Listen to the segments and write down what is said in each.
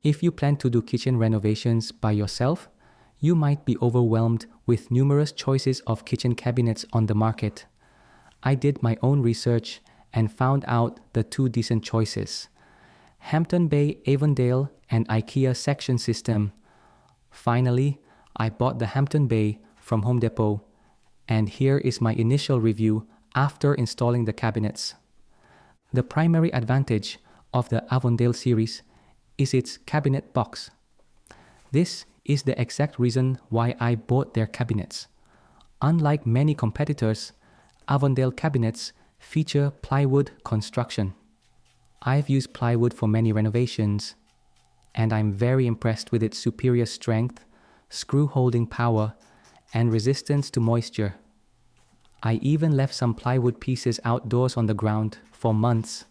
If you plan to do kitchen renovations by yourself, you might be overwhelmed with numerous choices of kitchen cabinets on the market. I did my own research and found out the two decent choices: Hampton Bay Avondale and IKEA SEKTION system. Finally, I bought the Hampton Bay from Home Depot, and here is my initial review after installing the cabinets. The primary advantage of the Avondale series is its cabinet box. This is the exact reason why I bought their cabinets. Unlike many competitors, Avondale cabinets feature plywood construction. I've used plywood for many renovations, and I'm very impressed with its superior strength, screw holding power, and resistance to moisture. I even left some plywood pieces outdoors on the ground for months,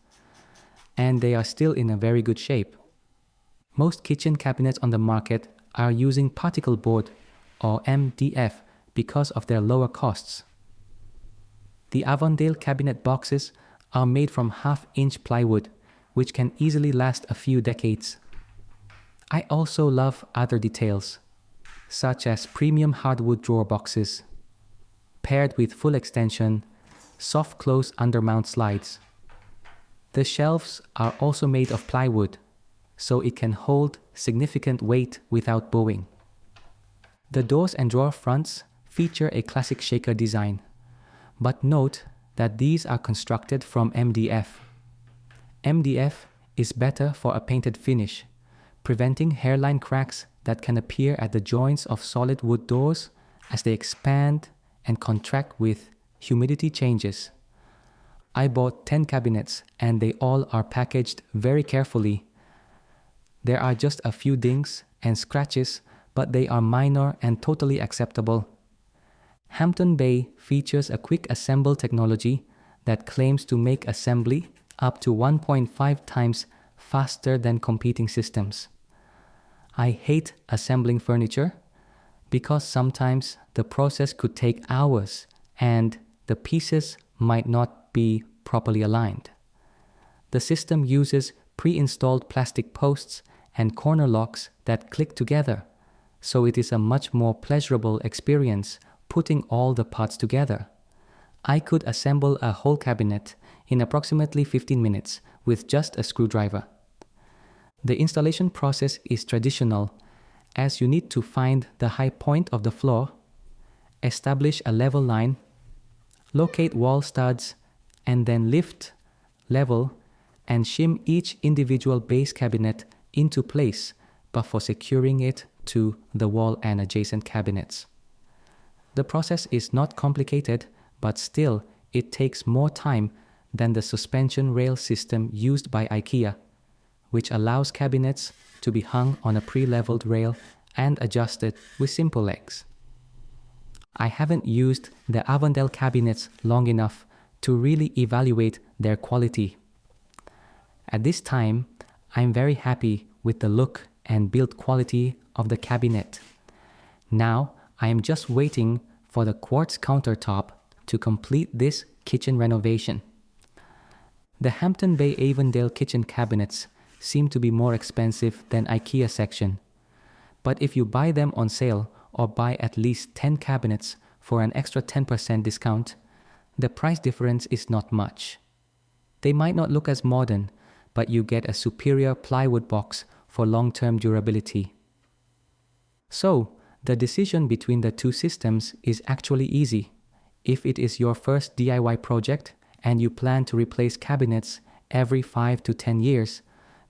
and they are still in a very good shape. Most kitchen cabinets on the market are using particle board or MDF because of their lower costs. The Avondale cabinet boxes are made from half-inch plywood, which can easily last a few decades. I also love other details, such as premium hardwood drawer boxes, paired with full extension, soft close undermount slides. The shelves are also made of plywood, so it can hold significant weight without bowing. The doors and drawer fronts feature a classic shaker design, but note that these are constructed from MDF. MDF is better for a painted finish, preventing hairline cracks that can appear at the joints of solid wood doors as they expand and contract with humidity changes. I bought 10 cabinets and they all are packaged very carefully. There are just a few dings and scratches, but they are minor and totally acceptable. Hampton Bay features a quick assemble technology that claims to make assembly up to 1.5 times faster than competing systems. I hate assembling furniture because sometimes the process could take hours and the pieces might not be properly aligned. The system uses pre-installed plastic posts and corner locks that click together, so it is a much more pleasurable experience putting all the parts together. I could assemble a whole cabinet in approximately 15 minutes with just a screwdriver. The installation process is traditional, as you need to find the high point of the floor, establish a level line, locate wall studs, and then lift, level, and shim each individual base cabinet into place before securing it to the wall and adjacent cabinets. The process is not complicated, but still it takes more time than the suspension rail system used by IKEA, which allows cabinets to be hung on a pre-leveled rail and adjusted with simple legs. I haven't used the Avondale cabinets long enough to really evaluate their quality. At this time, I'm very happy with the look and build quality of the cabinet. Now, I am just waiting for the quartz countertop to complete this kitchen renovation. The Hampton Bay Avondale kitchen cabinets seem to be more expensive than IKEA SEKTION, but if you buy them on sale or buy at least 10 cabinets for an extra 10% discount, the price difference is not much. They might not look as modern, but you get a superior plywood box for long-term durability. So, the decision between the two systems is actually easy. If it is your first DIY project and you plan to replace cabinets every 5 to 10 years,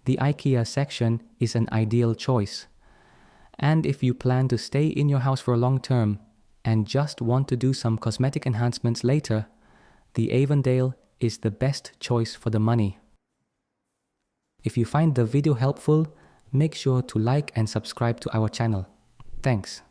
the IKEA SEKTION is an ideal choice. And if you plan to stay in your house for a long term and just want to do some cosmetic enhancements later, the Avondale is the best choice for the money. If you find the video helpful, make sure to like and subscribe to our channel. Thanks.